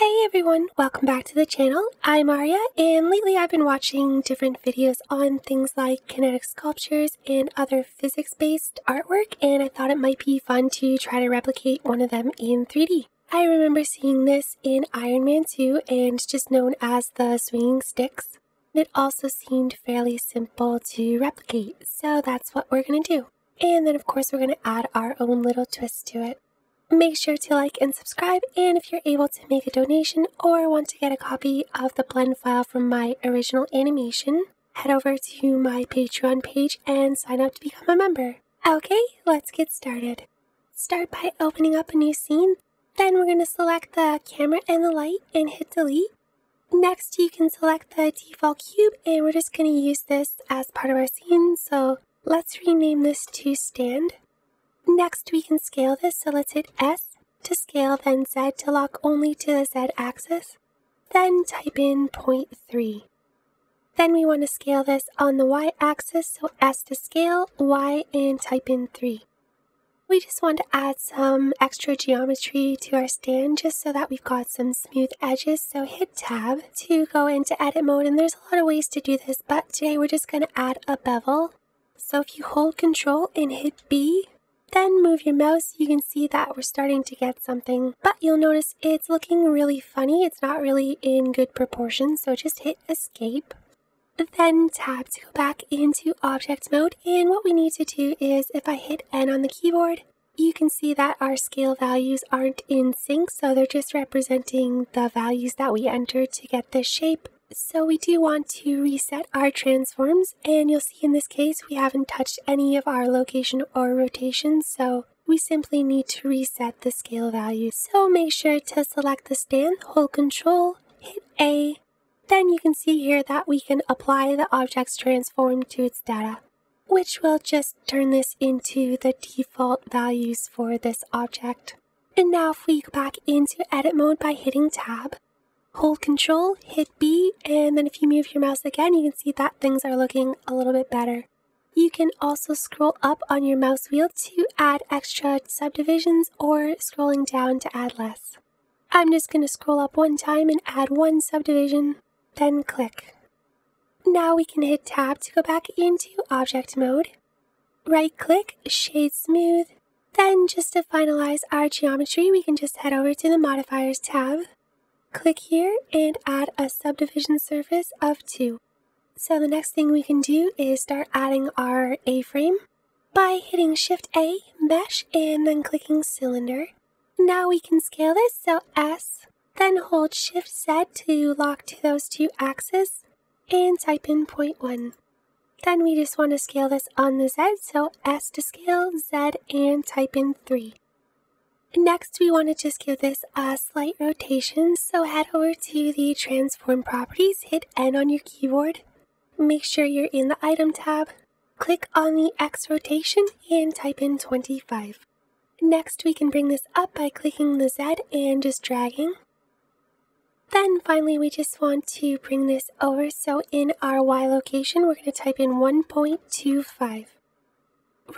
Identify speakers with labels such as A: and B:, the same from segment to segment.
A: Hey everyone, welcome back to the channel. I'm Aria, and lately I've been watching different videos on things like kinetic sculptures and other physics-based artwork, and I thought it might be fun to try to replicate one of them in 3D. I remember seeing this in Iron Man 2 and just known as the swinging sticks. It also seemed fairly simple to replicate, so that's what we're going to do. And then of course we're going to add our own little twist to it. Make sure to like and subscribe, and if you're able to make a donation or want to get a copy of the blend file from my original animation, head over to my Patreon page and sign up to become a member. Okay, let's get started. Start by opening up a new scene, then we're going to select the camera and the light and hit delete. Next you can select the default cube, and we're just going to use this as part of our scene, so let's rename this to stand. Next, we can scale this, so let's hit S to scale, then Z to lock only to the Z axis. Then type in 0.3. Then we want to scale this on the Y axis, so S to scale, Y, and type in 3. We just want to add some extra geometry to our stand just so that we've got some smooth edges, so hit Tab to go into edit mode, and there's a lot of ways to do this, but today we're just going to add a bevel. So if you hold Control and hit B, then move your mouse, you can see that we're starting to get something, but you'll notice it's looking really funny. It's not really in good proportion, so just hit escape. Then tab to go back into object mode, and what we need to do is if I hit N on the keyboard, you can see that our scale values aren't in sync, so they're just representing the values that we entered to get this shape. So we do want to reset our transforms, and you'll see in this case we haven't touched any of our location or rotation, so we simply need to reset the scale values. So make sure to select the stand, hold Control, hit A, then you can see here that we can apply the object's transform to its data, which will just turn this into the default values for this object. And now if we go back into edit mode by hitting Tab, hold Control, hit B, and then if you move your mouse again, you can see that things are looking a little bit better. You can also scroll up on your mouse wheel to add extra subdivisions or scrolling down to add less. I'm just going to scroll up one time and add one subdivision, then click. Now we can hit Tab to go back into object mode. Right click, shade smooth. Then just to finalize our geometry, we can just head over to the modifiers tab. Click here and add a subdivision surface of 2. So the next thing we can do is start adding our A-frame by hitting Shift A, Mesh, and then clicking Cylinder. Now we can scale this, so S, then hold Shift Z to lock to those two axes, and type in 0.1. Then we just want to scale this on the Z, so S to scale, Z, and type in 3. Next, we want to just give this a slight rotation, so head over to the Transform Properties, hit N on your keyboard, make sure you're in the Item tab, click on the X rotation, and type in 25. Next, we can bring this up by clicking the Z and just dragging. Then finally, we just want to bring this over, so in our Y location, we're going to type in 1.25.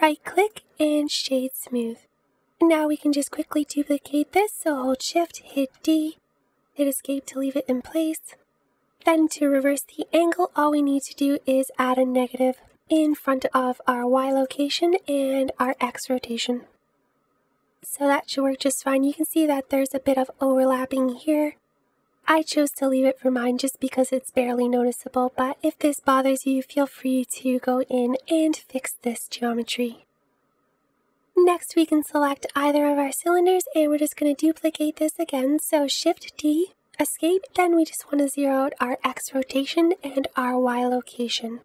A: Right click and shade smooth. Now we can just quickly duplicate this, so hold Shift, hit D, hit Escape to leave it in place. Then to reverse the angle, all we need to do is add a negative in front of our Y location and our X rotation. So that should work just fine. You can see that there's a bit of overlapping here. I chose to leave it for mine just because it's barely noticeable, but if this bothers you, feel free to go in and fix this geometry. Next, we can select either of our cylinders, and we're just going to duplicate this again, so Shift D, Escape, then we just want to zero out our X rotation and our Y location.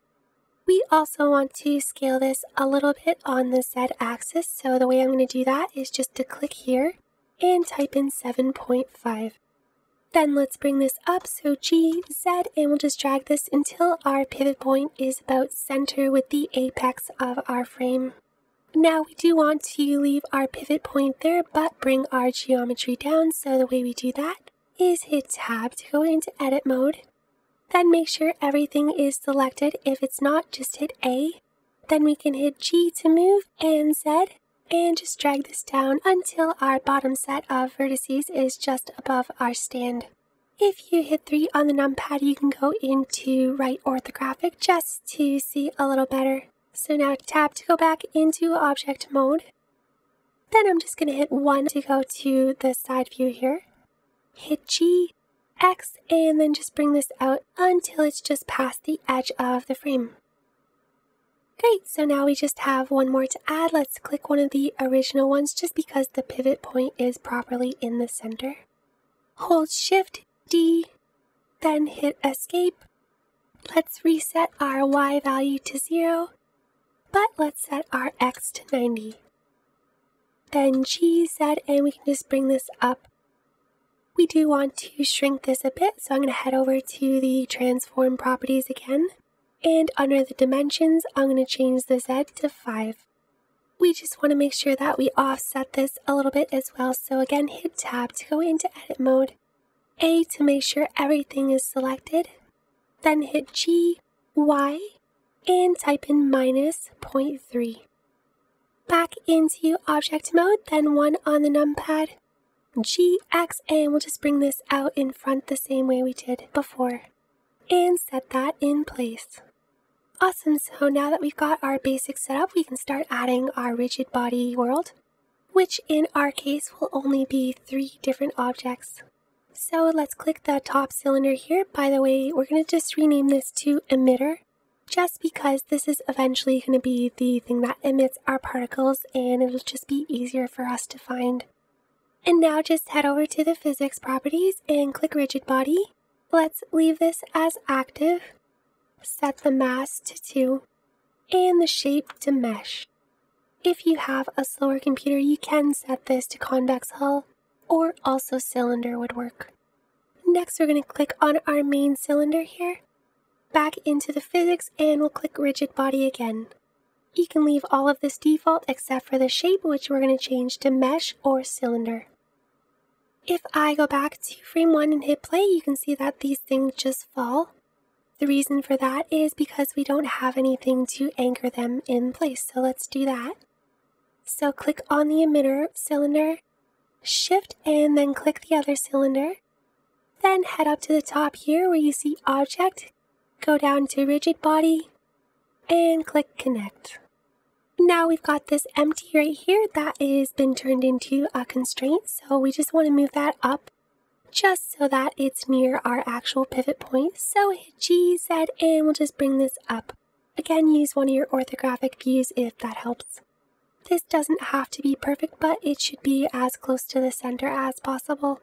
A: We also want to scale this a little bit on the Z axis, so the way I'm going to do that is just to click here and type in 7.5. Then let's bring this up, so G, Z, and we'll just drag this until our pivot point is about center with the apex of our frame. Now we do want to leave our pivot point there, but bring our geometry down, so the way we do that is hit Tab to go into edit mode. Then make sure everything is selected. If it's not, just hit A. Then we can hit G to move, and Z. And just drag this down until our bottom set of vertices is just above our stand. If you hit 3 on the numpad, you can go into right orthographic just to see a little better. So now tap to go back into object mode. Then I'm just going to hit 1 to go to the side view here. Hit G, X, and then just bring this out until it's just past the edge of the frame. Great, so now we just have one more to add. Let's click one of the original ones just because the pivot point is properly in the center. Hold Shift D, then hit Escape. Let's reset our Y value to 0, but let's set our X to 90. Then G, Z, and we can just bring this up. We do want to shrink this a bit, so I'm going to head over to the transform properties again. And under the dimensions, I'm going to change the Z to 5. We just want to make sure that we offset this a little bit as well. So again, hit tab to go into edit mode. A to make sure everything is selected. Then hit G, Y, and type in -0.3. Back into object mode, then 1 on the numpad. G, X, and we'll just bring this out in front the same way we did before. And set that in place. Awesome, so now that we've got our basics set up, we can start adding our rigid body world, which in our case will only be 3 different objects. So let's click the top cylinder here. By the way, we're going to just rename this to emitter, just because this is eventually going to be the thing that emits our particles, and it'll just be easier for us to find. And now just head over to the physics properties and click rigid body. Let's leave this as active. Set the mass to 2 and the shape to mesh. If you have a slower computer, you can set this to convex hull, or also cylinder would work. Next, we're going to click on our main cylinder here. Back into the physics, and we'll click rigid body again. You can leave all of this default except for the shape, which we're going to change to mesh or cylinder. If I go back to frame 1 and hit play, you can see that these things just fall. The reason for that is because we don't have anything to anchor them in place, so let's do that. So click on the emitter cylinder, shift, and then click the other cylinder. Then head up to the top here where you see object, go down to rigid body, and click connect. Now we've got this empty right here that has been turned into a constraint, so we just want to move that up just so that it's near our actual pivot point. So hit G, Z, and we'll just bring this up. Again, use one of your orthographic views if that helps. This doesn't have to be perfect, but it should be as close to the center as possible.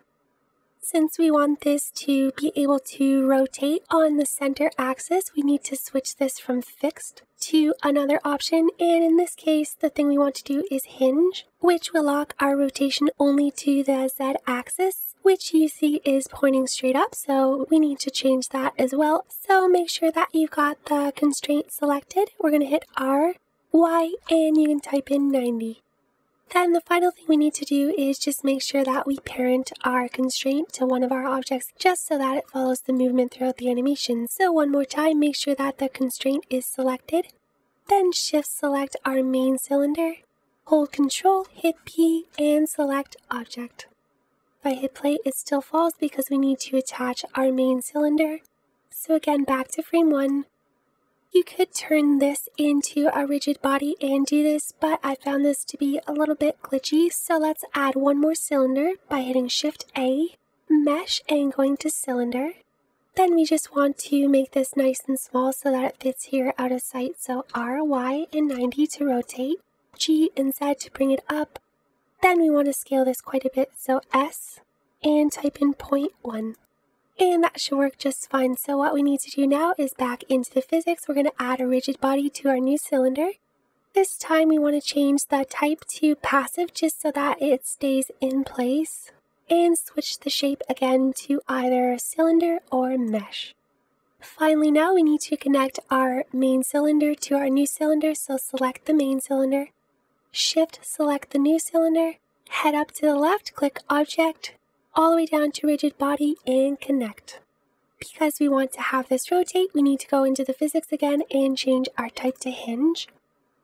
A: Since we want this to be able to rotate on the center axis, we need to switch this from fixed to another option, and in this case, the thing we want to do is hinge, which will lock our rotation only to the Z axis, which you see is pointing straight up, so we need to change that as well. So make sure that you've got the constraint selected. We're going to hit R, Y, and you can type in 90. Then the final thing we need to do is just make sure that we parent our constraint to one of our objects just so that it follows the movement throughout the animation. So one more time, make sure that the constraint is selected. Then shift select our main cylinder, hold Control, hit P, and select object. If I hit play, it still falls because we need to attach our main cylinder. So again, back to frame 1. You could turn this into a rigid body and do this, but I found this to be a little bit glitchy. So let's add one more cylinder by hitting Shift A, mesh, and going to cylinder. Then we just want to make this nice and small so that it fits here out of sight. So R, Y, and 90 to rotate, G and Z to bring it up. Then we want to scale this quite a bit, so S, and type in 0.1. And that should work just fine. So what we need to do now is back into the physics. We're going to add a rigid body to our new cylinder. This time we want to change the type to passive just so that it stays in place. And switch the shape again to either cylinder or mesh. Finally, now we need to connect our main cylinder to our new cylinder. So select the main cylinder, shift select the new cylinder, head up to the left, click object, all the way down to rigid body and connect. Because we want to have this rotate, we need to go into the physics again and change our type to hinge.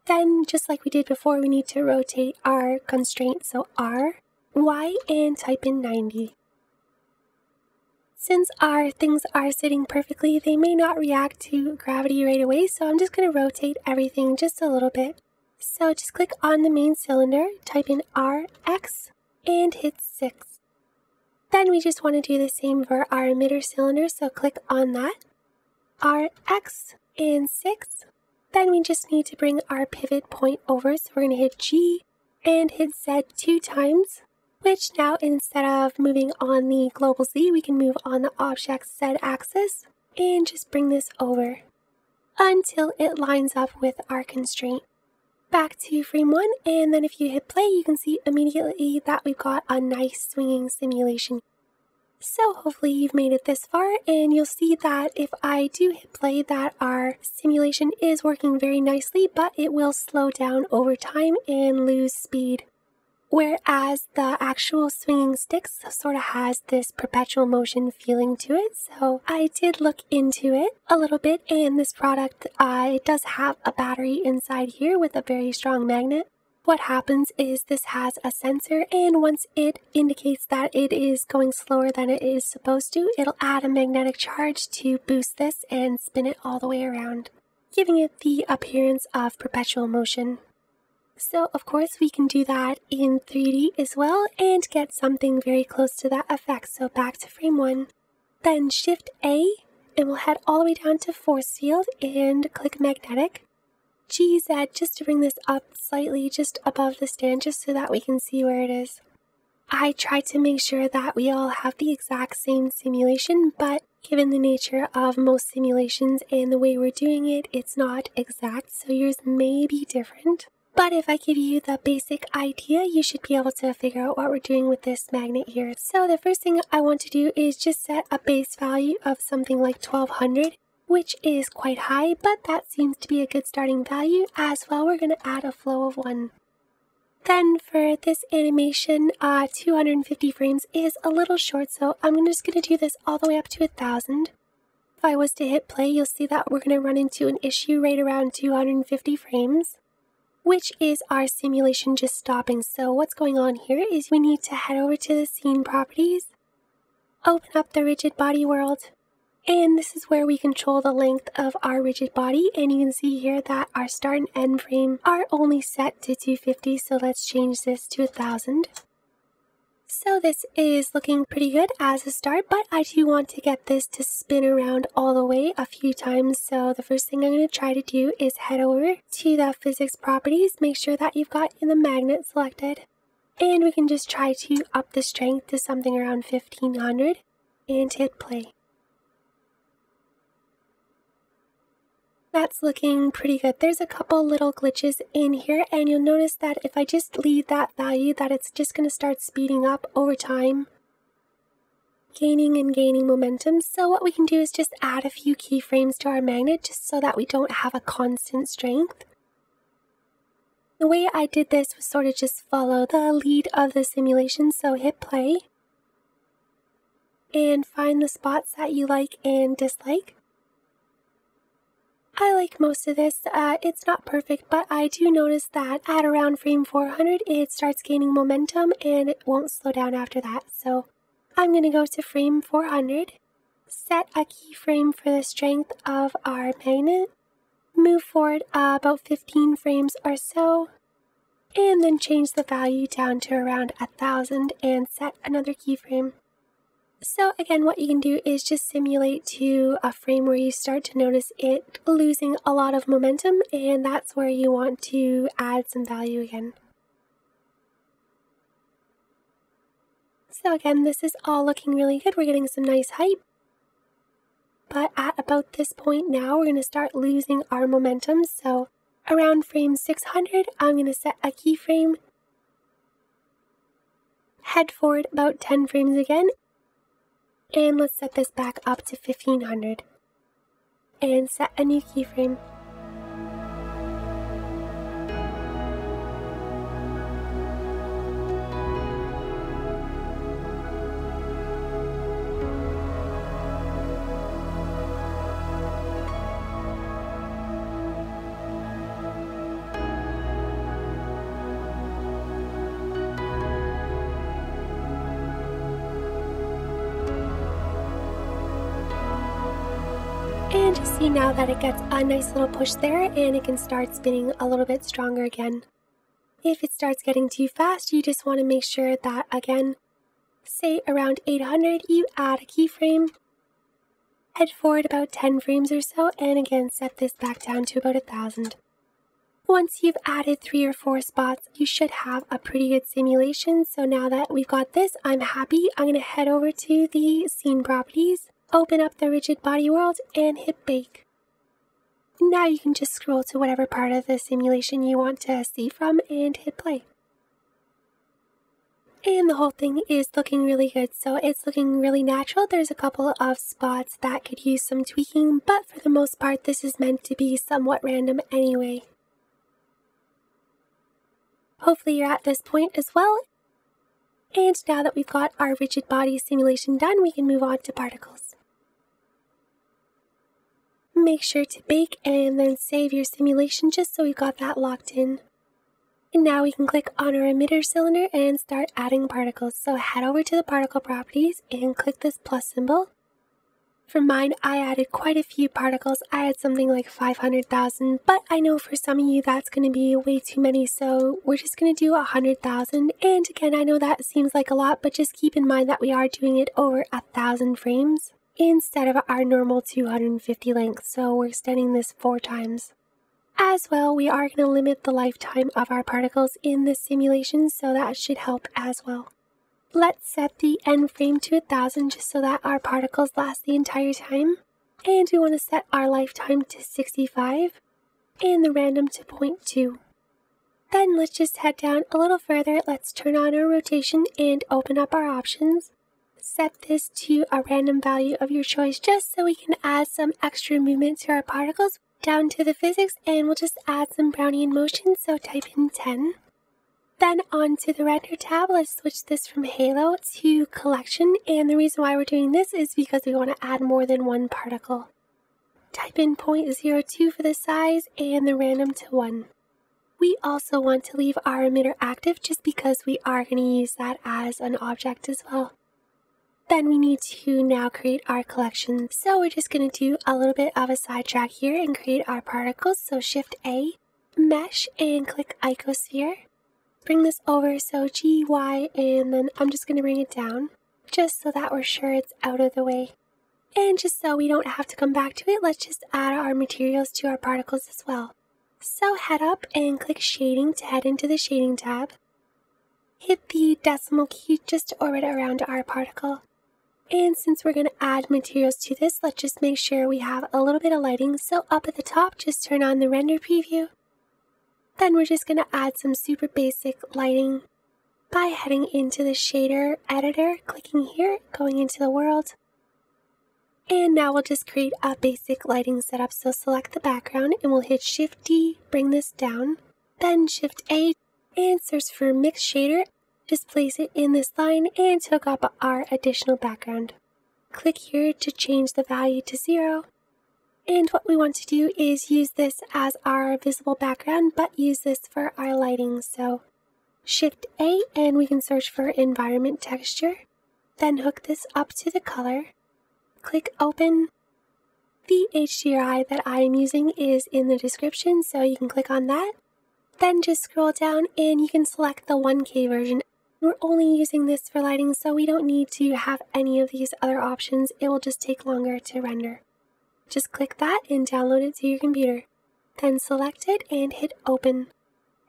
A: Then, just like we did before, we need to rotate our constraint, so R, Y, and type in 90. Since our things are sitting perfectly, they may not react to gravity right away, so I'm just going to rotate everything just a little bit. So just click on the main cylinder, type in RX, and hit 6. Then we just want to do the same for our emitter cylinder, so click on that, RX, and 6. Then we just need to bring our pivot point over, so we're going to hit G and hit Z 2 times. Which now, instead of moving on the global Z, we can move on the object Z axis and just bring this over until it lines up with our constraint. Back to frame 1, and then if you hit play, you can see immediately that we've got a nice swinging simulation. So hopefully you've made it this far, and you'll see that if I do hit play that our simulation is working very nicely, but it will slow down over time and lose speed. Whereas the actual swinging sticks sort of has this perpetual motion feeling to it. So I did look into it a little bit, and this product, it does have a battery inside here with a very strong magnet. What happens is this has a sensor, and once it indicates that it is going slower than it is supposed to, it'll add a magnetic charge to boost this and spin it all the way around, giving it the appearance of perpetual motion. So of course we can do that in 3D as well and get something very close to that effect. So back to frame 1, then Shift A, and we'll head all the way down to force field and click magnetic. GZ just to bring this up slightly just above the stand just so that we can see where it is. I tried to make sure that we all have the exact same simulation, but given the nature of most simulations and the way we're doing it, it's not exact, so yours may be different. But if I give you the basic idea, you should be able to figure out what we're doing with this magnet here. So the first thing I want to do is just set a base value of something like 1200, which is quite high, but that seems to be a good starting value. As well, we're going to add a flow of 1. Then for this animation, 250 frames is a little short, so I'm just going to do this all the way up to 1000. If I was to hit play, you'll see that we're going to run into an issue right around 250 frames. Which is our simulation just stopping. So what's going on here is we need to head over to the scene properties, open up the rigid body world, and this is where we control the length of our rigid body, and you can see here that our start and end frame are only set to 250, so let's change this to 1000. So this is looking pretty good as a start, but I do want to get this to spin around all the way a few times. So the first thing I'm going to try to do is head over to the physics properties, make sure that you've got the magnet selected, and we can just try to up the strength to something around 1500 and hit play. That's looking pretty good. There's a couple little glitches in here, and you'll notice that if I just leave that value, that it's just going to start speeding up over time, gaining and gaining momentum. So what we can do is just add a few keyframes to our magnet just so that we don't have a constant strength. The way I did this was sort of just follow the lead of the simulation, so hit play and find the spots that you like and dislike. I like most of this. It's not perfect, but I do notice that at around frame 400, it starts gaining momentum and it won't slow down after that. So I'm going to go to frame 400, set a keyframe for the strength of our magnet, move forward about 15 frames or so, and then change the value down to around 1000 and set another keyframe. So again, what you can do is just simulate to a frame where you start to notice it losing a lot of momentum, and that's where you want to add some value again. So again, this is all looking really good. We're getting some nice height. But at about this point now, we're going to start losing our momentum. So around frame 600, I'm going to set a keyframe, head forward about 10 frames again, and let's set this back up to 1500 and set a new keyframe. And just see now that it gets a nice little push there and it can start spinning a little bit stronger again. If it starts getting too fast, you just want to make sure that, again, say around 800, you add a keyframe, head forward about 10 frames or so, and again set this back down to about 1000. Once you've added 3 or 4 spots, you should have a pretty good simulation. So now that we've got this, I'm happy. I'm going to head over to the scene properties, open up the rigid body world, and hit bake. Now you can just scroll to whatever part of the simulation you want to see from and hit play. And the whole thing is looking really good, so it's looking really natural. There's a couple of spots that could use some tweaking, but for the most part this is meant to be somewhat random anyway. Hopefully you're at this point as well. And now that we've got our rigid body simulation done, we can move on to particles. Make sure to bake and then save your simulation just so we've got that locked in. And now we can click on our emitter cylinder and start adding particles. So head over to the particle properties and click this plus symbol. For mine, I added quite a few particles. I had something like 500,000, but I know for some of you that's going to be way too many, so we're just going to do 100,000. And again, I know that seems like a lot, but just keep in mind that we are doing it over 1,000 frames instead of our normal 250 length, so we're extending this 4 times. As well, we are going to limit the lifetime of our particles in this simulation, so that should help as well. Let's set the end frame to 1000 just so that our particles last the entire time. And we want to set our lifetime to 65 and the random to 0.2. Then let's just head down a little further. Let's turn on our rotation and open up our options. Set this to a random value of your choice just so we can add some extra movement to our particles. Down to the physics, and we'll just add some Brownian motion, so type in 10. Then on to the render tab, let's switch this from halo to collection, and the reason why we're doing this is because we want to add more than one particle. Type in 0.02 for the size and the random to 1. We also want to leave our emitter active just because we are going to use that as an object as well. Then we need to now create our collection. So we're just going to do a little bit of a sidetrack here and create our particles. So Shift A, Mesh, and click Icosphere. Bring this over, so G, Y, and then I'm just going to bring it down just so that we're sure it's out of the way. And just so we don't have to come back to it, let's just add our materials to our particles as well. So head up and click Shading to head into the Shading tab. Hit the decimal key just to orbit around our particle. And since we're going to add materials to this, let's just make sure we have a little bit of lighting. So up at the top, just turn on the render preview. Then we're just going to add some super basic lighting by heading into the shader editor, clicking here, going into the world. And now we'll just create a basic lighting setup. So select the background and we'll hit Shift D, bring this down, then Shift A and search for Mix Shader. Just place it in this line and hook up our additional background. Click here to change the value to 0. And what we want to do is use this as our visible background, but use this for our lighting. So Shift A and we can search for environment texture. Then hook this up to the color. Click open. The HDRI that I am using is in the description, so you can click on that. Then just scroll down and you can select the 1K version. We're only using this for lighting, so we don't need to have any of these other options. It will just take longer to render. Just click that and download it to your computer. Then select it and hit open.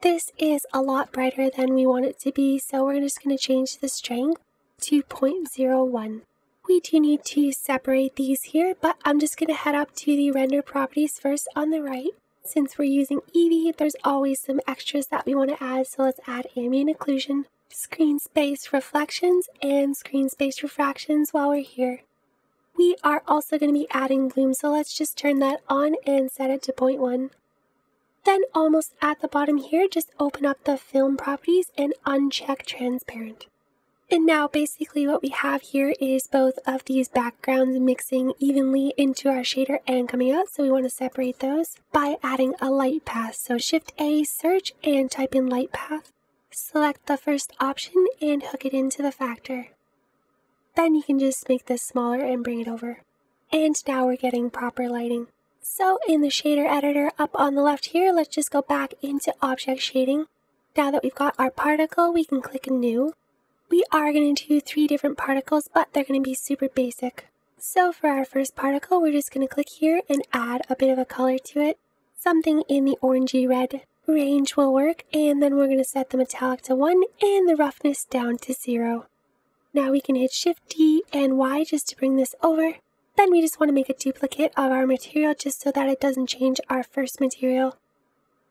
A: This is a lot brighter than we want it to be, so we're just going to change the strength to 0.01. We do need to separate these here, but I'm just going to head up to the render properties first on the right. Since we're using Eevee, there's always some extras that we want to add, so let's add ambient occlusion, screen space reflections, and screen space refractions while we're here. We are also going to be adding bloom, so let's just turn that on and set it to 0.1. Then almost at the bottom here, just open up the film properties and uncheck transparent. And now basically what we have here is both of these backgrounds mixing evenly into our shader and coming out, so we want to separate those by adding a light path. So Shift A, search, and type in light path. Select the first option and hook it into the factor. Then you can just make this smaller and bring it over. And now we're getting proper lighting. So in the shader editor up on the left here, let's just go back into object shading. Now that we've got our particle, we can click new. We are going to do 3 different particles, but they're going to be super basic. So for our first particle, we're just going to click here and add a bit of a color to it. Something in the orangey red range will work, and then we're going to set the metallic to 1 and the roughness down to 0. Now we can hit Shift D and Y just to bring this over. Then we just want to make a duplicate of our material just so that it doesn't change our first material.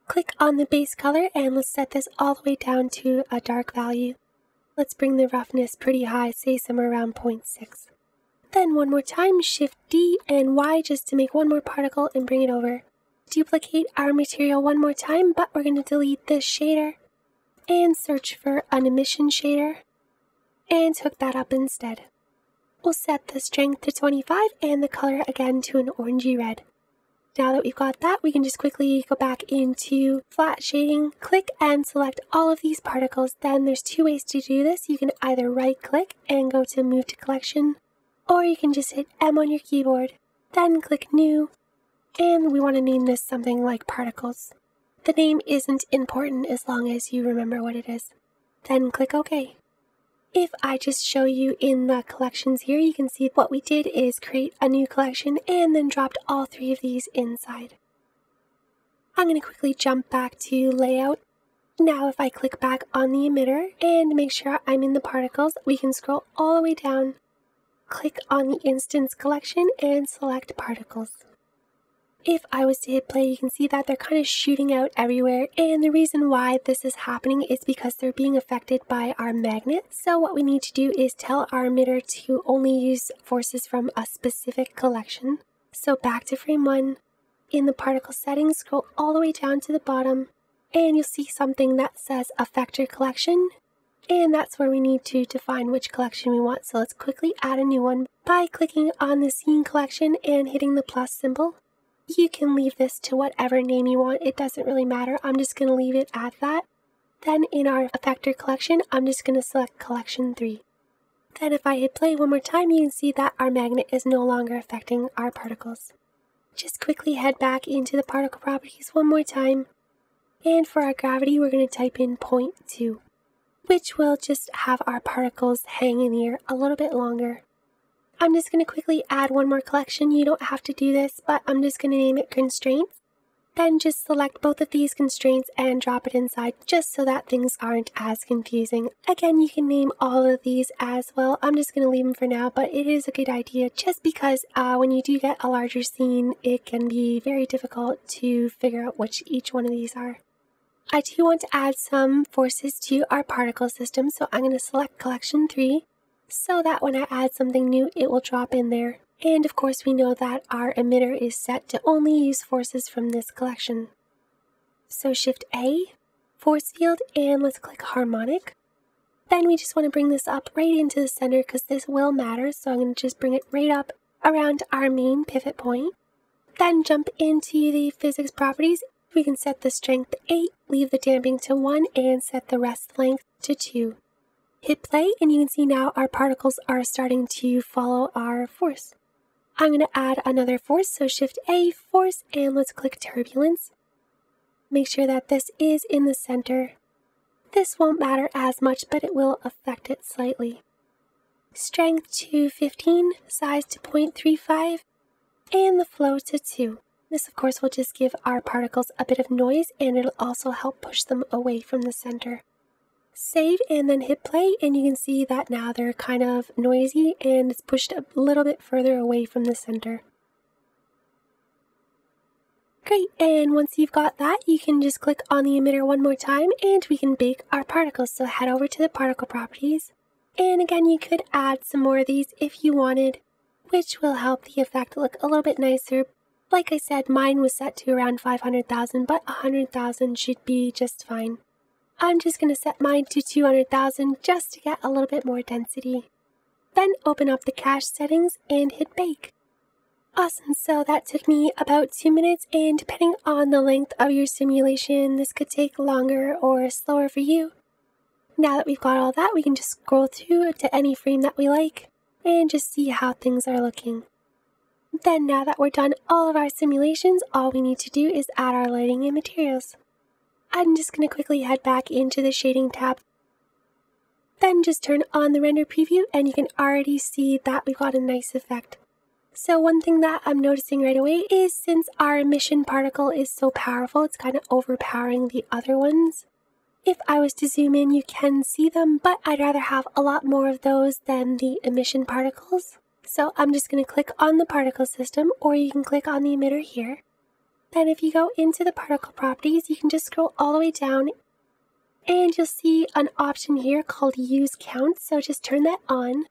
A: Click on the base color and let's set this all the way down to a dark value. Let's bring the roughness pretty high, say somewhere around 0.6. Then one more time, Shift D and Y just to make one more particle and bring it over. Duplicate our material one more time, but we're going to delete this shader and search for an emission shader and hook that up instead. We'll set the strength to 25 and the color again to an orangey red. Now that we've got that, we can just quickly go back into flat shading, click and select all of these particles. Then there's 2 ways to do this. You can either right click and go to move to collection, or you can just hit M on your keyboard, then click new, and we want to name this something like particles. The name isn't important as long as you remember what it is. Then click OK. If I just show you in the collections here, you can see what we did is create a new collection and then dropped all 3 of these inside. I'm going to quickly jump back to layout. Now if I click back on the emitter and make sure I'm in the particles, we can scroll all the way down, click on the instance collection and select particles. If I was to hit play, you can see that they're kind of shooting out everywhere, and the reason why this is happening is because they're being affected by our magnet. So what we need to do is tell our emitter to only use forces from a specific collection. So back to frame 1, in the particle settings, scroll all the way down to the bottom, and you'll see something that says effector collection, and that's where we need to define which collection we want. So let's quickly add a new one by clicking on the scene collection and hitting the plus symbol. You can leave this to whatever name you want, it doesn't really matter. I'm just going to leave it at that. Then in our effector collection, I'm just going to select collection 3. Then if I hit play one more time, you can see that our magnet is no longer affecting our particles. Just quickly head back into the particle properties one more time. And for our gravity, we're going to type in 0.2, which will just have our particles hang in the air a little bit longer. I'm just going to quickly add one more collection. You don't have to do this, but I'm just going to name it constraints. Then just select both of these constraints and drop it inside just so that things aren't as confusing. Again, you can name all of these as well. I'm just going to leave them for now, but it is a good idea just because when you do get a larger scene, it can be very difficult to figure out which each one of these are. I do want to add some forces to our particle system, so I'm going to select collection 3. So that when I add something new, it will drop in there. And of course we know that our emitter is set to only use forces from this collection. So Shift A, force field, and let's click harmonic. Then we just want to bring this up right into the center because this will matter. So I'm going to just bring it right up around our main pivot point. Then jump into the physics properties. We can set the strength to 8, leave the damping to 1, and set the rest length to 2. Hit play and you can see now our particles are starting to follow our force. I'm going to add another force, so Shift A, force, and let's click turbulence. Make sure that this is in the center. This won't matter as much, but it will affect it slightly. Strength to 15, size to 0.35, and the flow to 2. This of course will just give our particles a bit of noise and it'll also help push them away from the center. Save and then hit play and you can see that now they're kind of noisy and it's pushed a little bit further away from the center. Great, and once you've got that, you can just click on the emitter one more time and we can bake our particles. So head over to the particle properties. And again, you could add some more of these if you wanted, which will help the effect look a little bit nicer. Like I said, mine was set to around 500,000, but 100,000 should be just fine. I'm just going to set mine to 200,000 just to get a little bit more density. Then open up the cache settings and hit bake. Awesome, so that took me about 2 minutes, and depending on the length of your simulation, this could take longer or slower for you. Now that we've got all that, we can just scroll through to any frame that we like and just see how things are looking. Then now that we're done all of our simulations, all we need to do is add our lighting and materials. I'm just going to quickly head back into the shading tab. Then just turn on the render preview and you can already see that we've got a nice effect. So one thing that I'm noticing right away is since our emission particle is so powerful, it's kind of overpowering the other ones. If I was to zoom in, you can see them, but I'd rather have a lot more of those than the emission particles. So I'm just going to click on the particle system, or you can click on the emitter here. Then if you go into the particle properties, you can just scroll all the way down and you'll see an option here called use count. So just turn that on.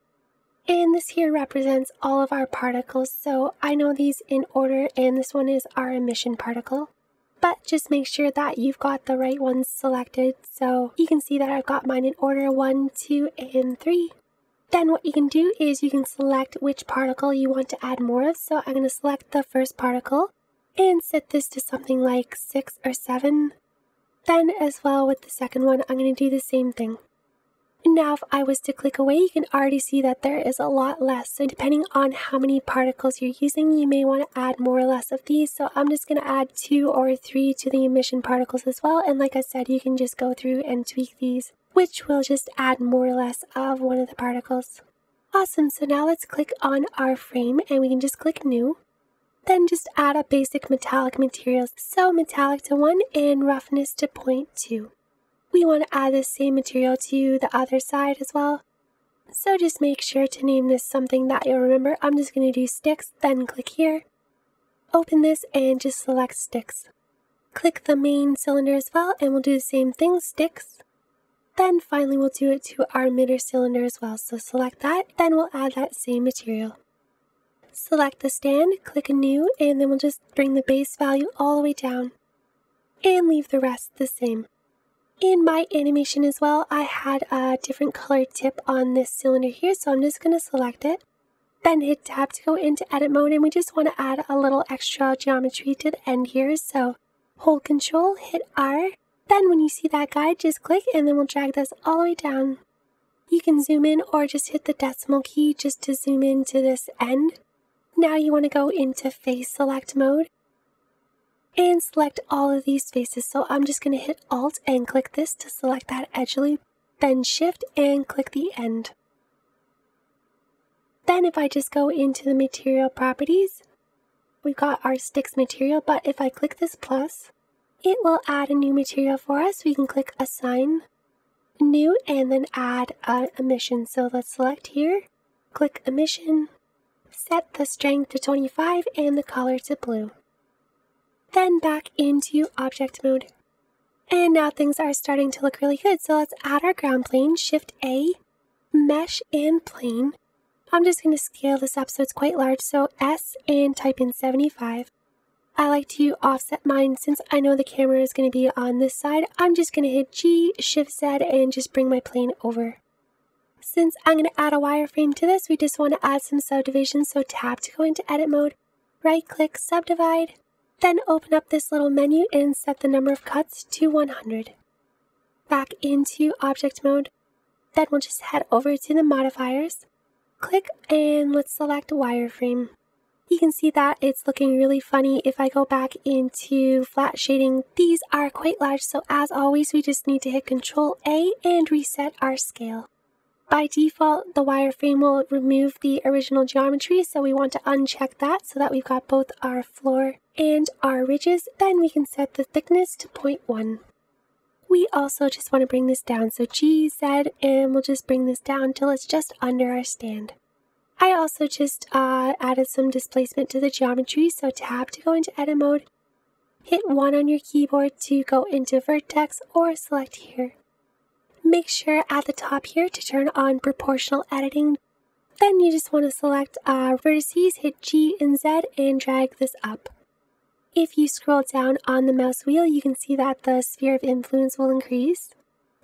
A: And this here represents all of our particles. So I know these in order, and this one is our emission particle. But just make sure that you've got the right ones selected. So you can see that I've got mine in order 1, 2, and 3. Then what you can do is you can select which particle you want to add more of. So I'm going to select the first particle and set this to something like 6 or 7. Then as well with the second one, I'm going to do the same thing. Now if I was to click away, you can already see that there is a lot less. So depending on how many particles you're using, you may want to add more or less of these. So I'm just going to add 2 or 3 to the emission particles as well. And like I said, you can just go through and tweak these, which will just add more or less of one of the particles. Awesome, so now let's click on our frame and we can just click new. Then just add a basic metallic material. So metallic to 1 and roughness to 0.2. We want to add the same material to the other side as well. So just make sure to name this something that you'll remember. I'm just going to do sticks, then click here. Open this and just select sticks. Click the main cylinder as well and we'll do the same thing, sticks. Then finally we'll do it to our emitter cylinder as well. So select that, then we'll add that same material. Select the stand, click new, and then we'll just bring the base value all the way down. And leave the rest the same. In my animation as well, I had a different color tip on this cylinder here, so I'm just going to select it. Then hit tab to go into edit mode, and we just want to add a little extra geometry to the end here. So hold control, hit R. Then when you see that guide, just click and then we'll drag this all the way down. You can zoom in or just hit the decimal key just to zoom in to this end. Now you want to go into face select mode and select all of these faces. So I'm just going to hit Alt and click this to select that edge loop, then Shift and click the end. Then if I just go into the material properties, we've got our sticks material, but if I click this plus, it will add a new material for us. We can click assign, new, and then add an emission. So let's select here, click emission, set the strength to 25 and the color to blue. Then back into object mode. And now things are starting to look really good. So let's add our ground plane, Shift A, mesh and plane. I'm just going to scale this up so it's quite large. So S and type in 75. I like to offset mine since I know the camera is going to be on this side. I'm just going to hit G, Shift Z and just bring my plane over. Since I'm going to add a wireframe to this, we just want to add some subdivision. So tab to go into edit mode, right click, subdivide. Then open up this little menu and set the number of cuts to 100. Back into object mode. Then we'll just head over to the modifiers. Click and let's select wireframe. You can see that it's looking really funny. If I go back into flat shading, these are quite large. So as always, we just need to hit Control A and reset our scale. By default, the wireframe will remove the original geometry, so we want to uncheck that so that we've got both our floor and our ridges. Then we can set the thickness to 0.1. We also just want to bring this down, so G, Z, and we'll just bring this down till it's just under our stand. I also just added some displacement to the geometry, so tab to go into edit mode, hit 1 on your keyboard to go into vertex or select here. Make sure at the top here to turn on proportional editing. Then you just want to select vertices, hit G and Z and drag this up. If you scroll down on the mouse wheel, you can see that the sphere of influence will increase.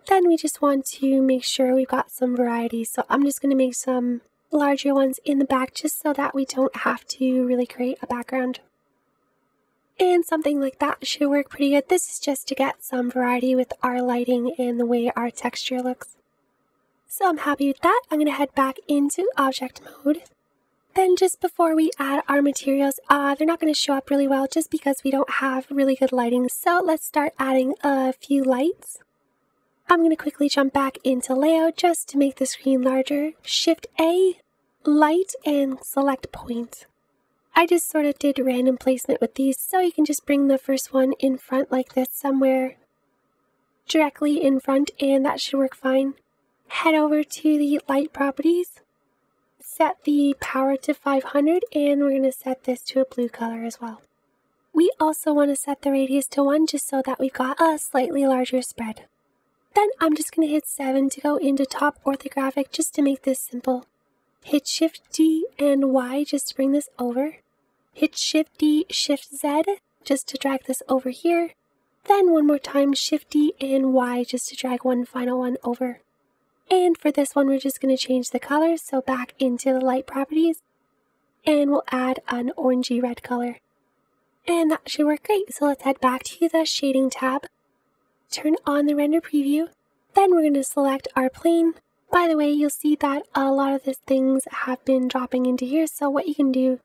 A: Then we just want to make sure we've got some variety. So I'm just going to make some larger ones in the back just so that we don't have to really create a background. And something like that should work pretty good. This is just to get some variety with our lighting and the way our texture looks. So I'm happy with that. I'm going to head back into object mode. Then just before we add our materials, they're not going to show up really well just because we don't have really good lighting. So let's start adding a few lights. I'm going to quickly jump back into layout just to make the screen larger. Shift A, light, and select point. I just sort of did random placement with these, so you can just bring the first one in front like this somewhere directly in front, and that should work fine. Head over to the light properties. Set the power to 500, and we're going to set this to a blue color as well. We also want to set the radius to 1 just so that we've got a slightly larger spread. Then I'm just going to hit 7 to go into top orthographic just to make this simple. Hit Shift D and Y just to bring this over. Hit Shift D, Shift Z just to drag this over here. Then one more time Shift D and Y just to drag one final one over. And for this one, we're just going to change the color, so back into the light properties, and we'll add an orangey red color. And that should work great. So let's head back to the shading tab, turn on the render preview, then we're going to select our plane. By the way, you'll see that a lot of these things have been dropping into here, so what you can do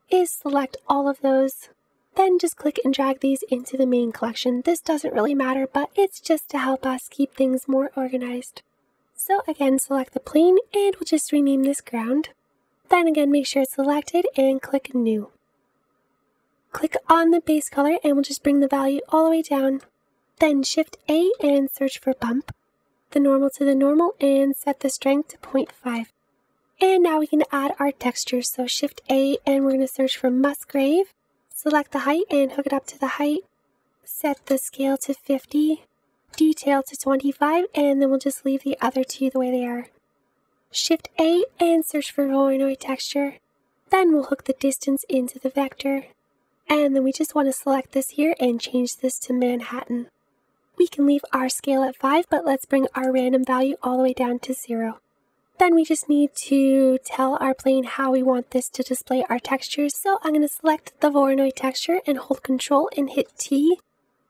A: is select all of those, then just click and drag these into the main collection. This doesn't really matter, but it's just to help us keep things more organized. So again, select the plane, and we'll just rename this ground. Then again, make sure it's selected and click New. Click on the base color, and we'll just bring the value all the way down. Then Shift A and search for bump. The normal to the normal, and set the strength to 0.5. And now we can add our textures. So Shift A, and we're going to search for Musgrave. Select the height and hook it up to the height. Set the scale to 50. Detail to 25, and then we'll just leave the other two the way they are. Shift A and search for Voronoi texture. Then we'll hook the distance into the vector. And then we just want to select this here and change this to Manhattan. We can leave our scale at 5, but let's bring our random value all the way down to 0. Then we just need to tell our plane how we want this to display our textures. So I'm going to select the Voronoi texture and hold Control and hit T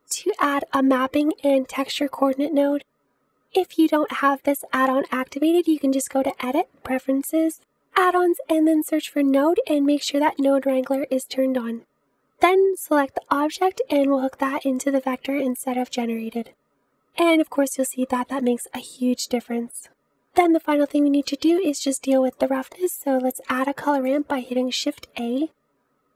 A: to add a mapping and texture coordinate node. If you don't have this add-on activated, you can just go to Edit, Preferences, Add-ons, and then search for Node and make sure that Node Wrangler is turned on. Then select the object and we'll hook that into the vector instead of generated. And of course you'll see that that makes a huge difference. Then the final thing we need to do is just deal with the roughness, so let's add a color ramp by hitting Shift A.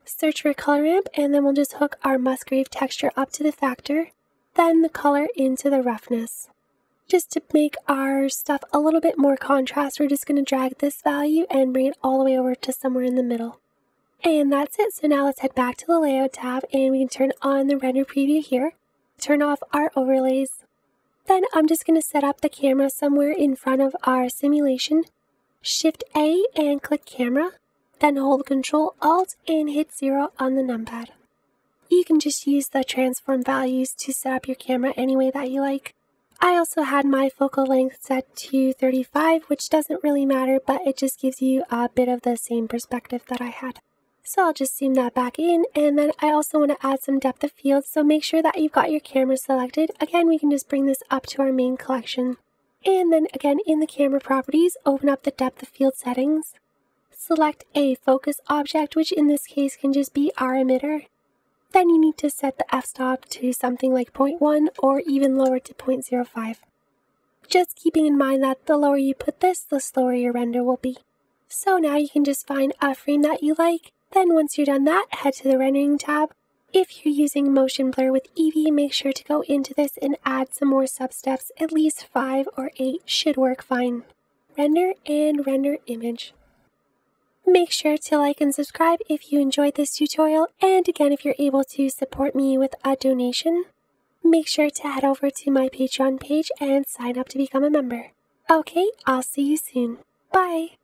A: Search for color ramp, and then we'll just hook our Musgrave texture up to the factor, then the color into the roughness. Just to make our stuff a little bit more contrast, we're just going to drag this value and bring it all the way over to somewhere in the middle. And that's it. So now let's head back to the layout tab, and we can turn on the render preview here, turn off our overlays. Then I'm just going to set up the camera somewhere in front of our simulation. Shift A and click camera. Then hold Control Alt and hit 0 on the numpad. You can just use the transform values to set up your camera any way that you like. I also had my focal length set to 35, which doesn't really matter, but it just gives you a bit of the same perspective that I had. So I'll just zoom that back in, and then I also want to add some depth of field, so make sure that you've got your camera selected. Again, we can just bring this up to our main collection. And then again, in the camera properties, open up the depth of field settings. Select a focus object, which in this case can just be our emitter. Then you need to set the f-stop to something like 0.1 or even lower to 0.05. Just keeping in mind that the lower you put this, the slower your render will be. So now you can just find a frame that you like. Then once you're done that, head to the rendering tab. If you're using motion blur with Eevee, make sure to go into this and add some more sub-steps. At least 5 or 8 should work fine. Render and render image. Make sure to like and subscribe if you enjoyed this tutorial, and again, if you're able to support me with a donation, make sure to head over to my Patreon page and sign up to become a member. Okay, I'll see you soon. Bye!